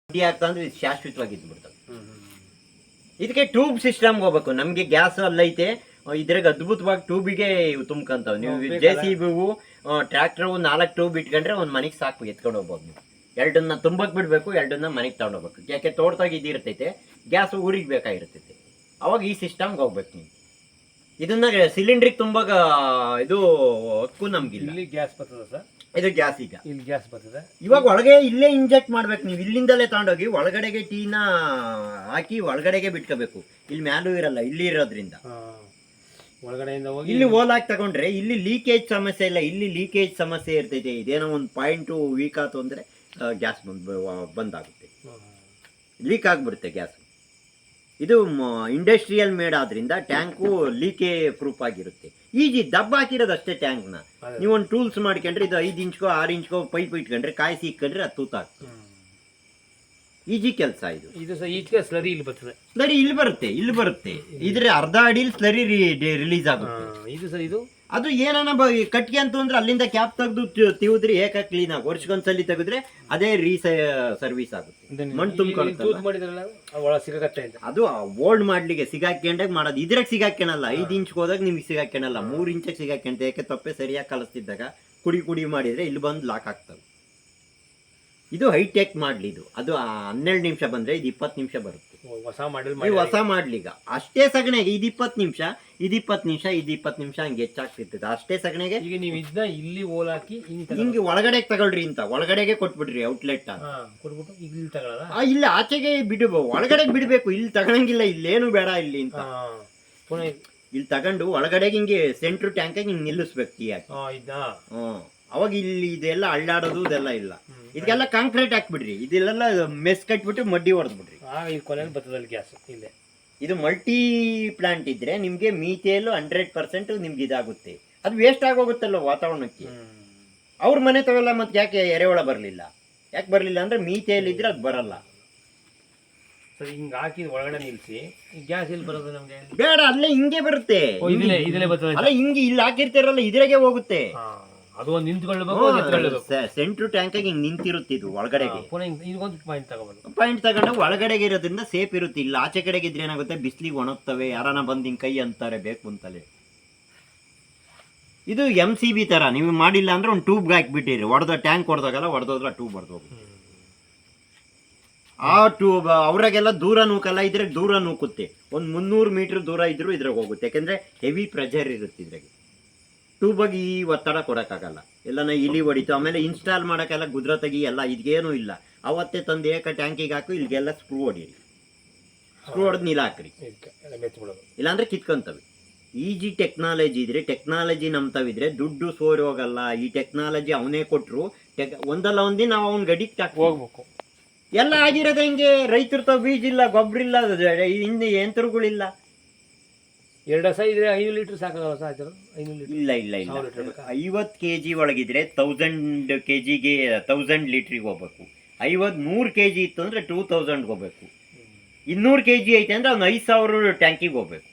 ಅಡ್ಡಿ ಆಗ್ತಾ ಅಂದ್ರೆ ಇದು ಶಾಶ್ವತವಾಗಿ ಇದ್ಬಿಡ್ತದೆ. ಇದಕ್ಕೆ ಟ್ಯೂಬ್ ಸಿಸ್ಟಮ್ಗೆ ಹೋಗ್ಬೇಕು. ನಮಗೆ ಗ್ಯಾಸ್ ಅಲ್ಲೈತೆ, ಇದ್ರಾಗ ಅದ್ಭುತವಾಗಿ ಟ್ಯೂಬಿಗೆ ತುಂಬ್ಕೊಂತಾವ್. ನೀವು JCB ಟ್ರ್ಯಾಕ್ಟರ್ 4 ಟ್ಯೂಬ್ ಇಟ್ಕೊಂಡ್ರೆ ಒಂದು ಮನೆಗೆ ಸಾಕು, ಎತ್ಕೊಂಡು ಹೋಗ್ಬೋದು. ನೀವು ಎರಡನ್ನ ತುಂಬಕ್ ಬಿಡ್ಬೇಕು, ಎರಡನ್ನ ಮನೆಗೆ ತಗೊಂಡು ಹೋಗ್ಬೇಕು. ಯಾಕೆ ತೋಟದಾಗ ಇದಿರ್ತೈತೆ, ಗ್ಯಾಸ್ ಊರಿಗೆ ಬೇಕಾಗಿರ್ತೈತೆ. ಅವಾಗ ಈ ಸಿಸ್ಟಮ್ಗೆ ಹೋಗ್ಬೇಕು ನೀವು. ಇದನ್ನ ಸಿಲಿಂಡ್ರಿಗೆ ತುಂಬಾಗ ಇದು ಹಕ್ಕು ನಮ್ಗಿಲ್ಲ. ಇಲ್ಲಿ ಗ್ಯಾಸ್ ಬರ್ತದ ಸರ್, ಇದು ಗ್ಯಾಸ್. ಈಗ ಇಲ್ಲಿ ಗ್ಯಾಸ್ ಬರ್ತದೆ. ಇವಾಗ ಒಳಗೆ ಇಲ್ಲೇ ಇಂಜೆಕ್ಟ್ ಮಾಡ್ಬೇಕು ನೀವು. ಇಲ್ಲಿಂದಲೇ ತಗೊಂಡೋಗಿ ಒಳಗಡೆಗೆ ಟೀನ ಹಾಕಿ ಒಳಗಡೆಗೆ ಬಿಟ್ಕೋಬೇಕು. ಇಲ್ಲಿ ಮ್ಯಾಲೂ ಇರಲ್ಲ, ಇಲ್ಲಿ ಇರೋದ್ರಿಂದ ಒಳಗಡೆಯಿಂದ ಹೋಗಿ ಇಲ್ಲಿ ಹೋಲಾಗಿ ತಗೊಂಡ್ರೆ ಇಲ್ಲಿ ಲೀಕೇಜ್ ಸಮಸ್ಯೆ ಇಲ್ಲ. ಇಲ್ಲಿ ಲೀಕೇಜ್ ಸಮಸ್ಯೆ ಇರ್ತೈತೆ. ಇದೇನೋ ಒಂದು ಪಾಯಿಂಟು ವೀಕ್ ಆಯ್ತು ಅಂದ್ರೆ ಗ್ಯಾಸ್ ಬಂದಾಗುತ್ತೆ, ಲೀಕ್ ಆಗ್ಬಿಡುತ್ತೆ ಗ್ಯಾಸ್. ಇದು ಇಂಡಸ್ಟ್ರಿಯಲ್ ಮೇಡ್ ಆದ್ರಿಂದ ಟ್ಯಾಂಕು ಲೀಕೇ ಪ್ರೂಫ್ ಆಗಿರುತ್ತೆ. ಈಜಿ ದಬ್ಬ ಹಾಕಿರೋದು ಅಷ್ಟೇ ಟ್ಯಾಂಕ್ನ. ನೀವು ಒಂದು ಟೂಲ್ಸ್ ಮಾಡ್ಕೊಂಡ್ರೆ ಇದು 5 ಇಂಚ್ಕೋ 6 ಇಂಚ್ಕೋ ಪೈಪ್ ಇಟ್ಕೊಂಡ್ರೆ ಕಾಯಿಸಿ ಇಟ್ಕೊಂಡ್ರೆ ಅದು ತೂತಾಗ್ತದೆ. ಈಜಿ ಕೆಲಸ ಇದು. ಇದು ಸಹ ಈಚೆಗೆ ಸ್ಲರಿ ಇಲ್ಲಿ ಬರ್ತದೆ. ಸ್ಲರಿ ಇಲ್ಲಿ ಬರುತ್ತೆ. ಇದ್ರೆ ಅರ್ಧ ಅಡಿಲಿ ಸ್ಲರಿ ರಿಲೀಸ್ ಆಗುತ್ತೆ. ಇದು ಸರ್ ಇದು ಅದು ಏನಾನ ಕಟ್ಗೆ ಅಂತ ಅಂದ್ರೆ ಅಲ್ಲಿಂದ ಕ್ಯಾಪ್ ತೆಗೆದು ತಿವಿದ್ರಿ ಏಕ ಕ್ಲೀನ್ ಆಗಿ ವರ್ಷಕ್ಕೊಂದ್ಸಲಿ ತೆಗೆದ್ರೆ ಅದೇ ಸರ್ವಿಸ್ ಆಗುತ್ತೆ. ಮಣ್ಣು ತುಂಬ್ಕೊಳ್ಳುತ್ತೆ. ಅದು ಓಲ್ಡ್ ಮಾಡ್ಲಿಕ್ಕೆ ಸಿಗಾಕೊಂಡಾಗ ಮಾಡೋದು. ಇದ್ರಾಗ ಸಿಗಾಕಣಲ್ಲ. 5 ಇಂಚ್ ಹೋದಾಗ ನಿಮ್ಗೆ ಸಿಗಾಕಣಲ್ಲ, 3 ಇಂಚಿಗೆ ಸಿಗಾಕೊಂತ. ಯಾಕೆ ತಪ್ಪೆ ಸರಿಯಾಗಿ ಕಲಿಸ್ತಿದ್ದಾಗ ಕುಡಿ ಮಾಡಿದ್ರೆ ಇಲ್ಲಿ ಬಂದು ಲಾಕ್ ಆಗ್ತವೆ. ಇದು ಹೈಟೆಕ್ ಮಾಡ್ಲಿ. ಇದು ಅದು 12 ನಿಮಿಷ ಬಂದ್ರೆ ಇದು 20 ನಿಮಿಷ ಬರುತ್ತೆ. ಹೊಸ ಮಾಡ್ಲಿಗ ಅಷ್ಟೇ ಸಗಣಿಗೆ ಇದು 20 ನಿಮಿಷ, ಇದು 20 ನಿಮಿಷ, ಇದು 20 ನಿಮಿಷ ಹಂಗೆ ಹೆಚ್ಚಾಗ್ತಿರ್ತದೆ. ಅಷ್ಟೇ ಸಗಣಿಗೆ ಈಗ ನೀವು ಇದನ್ನ ಇಲ್ಲಿ ಓಲಾಕಿ ಹಿಂಗೆ ಒಳಗಡೆ ತಗೊಳ್ರಿ ಅಂತ ಒಳಗಡೆಗೆ ಕೊಟ್ಬಿಡ್ರಿ ಔಟ್ಲೆಟ್ ಕೊಟ್ಬಿಟ್ಟು ಇಲ್ಲಿ ತಗೊಳ್ಳಲ್ಲ. ಇಲ್ಲ ಆಚೆಗೆ ಒಳಗಡೆ ಬಿಡ್ಬೇಕು. ಇಲ್ಲಿ ತಗೊಳಂಗಿಲ್ಲ, ಇಲ್ಲೇನು ಬೇಡ ಇಲ್ಲಿ ಅಂತ. ಇಲ್ಲಿ ತಗೊಂಡು ಒಳಗಡೆಗೆ ಹಿಂಗೆ ಸೆಂಟ್ರ್ ಟ್ಯಾಂಕಾಗಿ ಹಿಂಗೆ ನಿಲ್ಲಿಸ್ಬೇಕು ಟೀ ಹಾಕಿ. ಅವಾಗ ಇಲ್ಲಿ ಇದೆಲ್ಲ ಅಳ್ಳಾಡೋದು ಇದೆಲ್ಲ ಇಲ್ಲ. ಇದಕ್ಕೆಲ್ಲ ಕಾಂಕ್ರೀಟ್ ಹಾಕ್ಬಿಡ್ರಿ. ಇದೆಲ್ಲ ಮೆಸ್ ಕಟ್ಬಿಟ್ಟು ಮಡ್ಡಿ ಹೊಡೆದ್ಬಿಡ್ರಿ. ಗ್ಯಾಸ್ ಇಲ್ಲೇ ಇದು ಮಲ್ಟಿ ಪ್ಲಾಂಟ್ ಇದ್ರೆ ನಿಮ್ಗೆ ಮೀಥೇಲು 100% ನಿಮ್ಗೆ ಇದಾಗುತ್ತೆ. ಅದು ವೇಸ್ಟ್ ಆಗೋಗುತ್ತಲ್ಲ ವಾತಾವರಣಕ್ಕೆ. ಅವ್ರ ಮನೆ ತಗೊಲ್ಲ, ಮತ್ತೆ ಯಾಕೆ ಎರೆಹುಳ ಬರಲಿಲ್ಲ? ಯಾಕೆ ಬರಲಿಲ್ಲ ಅಂದ್ರೆ ಮೀಥೇಲ್ ಇದ್ರೆ ಅದು ಬರಲ್ಲ. ಸರಿ, ಹಿಂಗೆ ಹಾಕಿ ಒಳಗಡೆ ನಿಲ್ಸಿ ಗ್ಯಾಸ್ ಇಲ್ಲಿ ಬರೋದು ನಮ್ಗೆ ಬೇಡ. ಅಲ್ಲೇ ಹಿಂಗೆ ಬರುತ್ತೆ. ಅಲ್ಲ ಹಿಂಗೆ ಇಲ್ಲಿ ಹಾಕಿರ್ತಾರಲ್ಲ ಇದ್ರಾಗೆ ಹೋಗುತ್ತೆ. ಅದು ಒಂದು ನಿಂತ್ಕೊಳ್ಳಬೇಕು. ಸೆಂಟ್ರ್ ಟ್ಯಾಂಕ್ ಆಗಿ ಹಿಂಗೆ ನಿಂತಿರುತ್ತೆ. ಇದು ಒಳಗಡೆಗೆ ಪಾಯಿಂಟ್ ತಗೊಂಡು ಒಳಗಡೆಗೆ ಇರೋದ್ರಿಂದ ಸೇಫ್ ಇರುತ್ತೆ. ಇಲ್ಲ ಆಚೆ ಕಡೆಗೆ ಇದ್ರೆ ಏನಾಗುತ್ತೆ, ಬಿಸಿಲಿಗೆ ಒಣಗ್ತವೆ. ಯಾರನ್ನ ಬಂದು ಹಿಂಗೆ ಕೈ ಅಂತಾರೆ ಬೇಕು ಅಂತಲೇ. ಇದು MCB ತರ. ನೀವು ಮಾಡಿಲ್ಲ ಅಂದ್ರೆ ಒಂದು ಟ್ಯೂಬ್ಗೆ ಹಾಕ್ಬಿಟ್ಟಿರಿ. Tank ಹೊಡೆದಾಗಲ್ಲ, ಹೊಡೆದೋದ್ರೆ tube ಹೊಡೆದೋಗುತ್ತೆ. ಆ ಟ್ಯೂಬ್ ಅವ್ರಾಗೆಲ್ಲ ದೂರ ನೂಕಲ್ಲ, ಇದ್ರೆ ದೂರ ನೂಕುತ್ತೆ. ಒಂದು 300 ಮೀಟರ್ ದೂರ ಇದ್ರೂ ಇದ್ರಾಗ ಹೋಗುತ್ತೆ. ಯಾಕೆಂದ್ರೆ ಹೆವಿ ಪ್ರೆಷರ್ ಇರುತ್ತೆ ಇದ್ರಾಗೆ. ಟ್ಯೂಬಾಗಿ ಈ ಒತ್ತಡ ಕೊಡೋಕ್ಕಾಗಲ್ಲ. ಎಲ್ಲನ ಇಲಿ ಹೊಡಿತು. ಆಮೇಲೆ ಇನ್ಸ್ಟಾಲ್ ಮಾಡೋಕ್ಕೆಲ್ಲ ಗುದ್ರ ತೆಗಿ ಎಲ್ಲ ಇದಕ್ಕೇನೂ ಇಲ್ಲ. ಅವತ್ತೇ ತಂದು ಏಕ ಟ್ಯಾಂಕಿಗೆ ಹಾಕು, ಇಲ್ಲಿಗೆಲ್ಲ ಸ್ಕ್ರೂ ಹೊಡೀರಿ. ಸ್ಕ್ರೂ ಹೊಡೆದು ನೀಲ ಹಾಕ್ರಿ, ಇಲ್ಲಾಂದ್ರೆ ಕಿತ್ಕೊಂತವೆ. ಈಜಿ ಟೆಕ್ನಾಲಜಿ ಇದ್ರೆ, ಟೆಕ್ನಾಲಜಿ ನಂಬ್ತಾವಿದ್ರೆ ದುಡ್ಡು ಸೋರಿ ಹೋಗಲ್ಲ. ಈ ಟೆಕ್ನಾಲಜಿ ಅವನೇ ಕೊಟ್ಟರು ಒಂದಲ್ಲ ಒಂದಿನ ನಾವು ಅವ್ನ ಗಡಿಗೆ ಹೋಗ್ಬೇಕು. ಎಲ್ಲ ಆಗಿರೋದು ಹೆಂಗೆ? ರೈತರು ತಾವು ಬೀಜ ಇಲ್ಲ, ಗೊಬ್ಬರ ಇಲ್ಲ, ಹಿಂದೆ ಯಂತ್ರಗಳಿಲ್ಲ. 2 ಸಹ ಇದ್ರೆ 5 ಲೀಟರ್ ಸಾಕಾಗಲ್ಲ ಸರ್? ಇಲ್ಲ 50 kg ಒಳಗಿದ್ರೆ 1000 kgಗೆ 1000 ಲೀಟ್ರಿಗೆ ಹೋಗ್ಬೇಕು. 100 kg ಇತ್ತು ಅಂದ್ರೆ 2000 ಹೋಗ್ಬೇಕು. 200 kg ಐತೆ ಅಂದ್ರೆ ಅವ್ನು 5000 ಟ್ಯಾಂಕಿಗೆ ಹೋಗ್ಬೇಕು.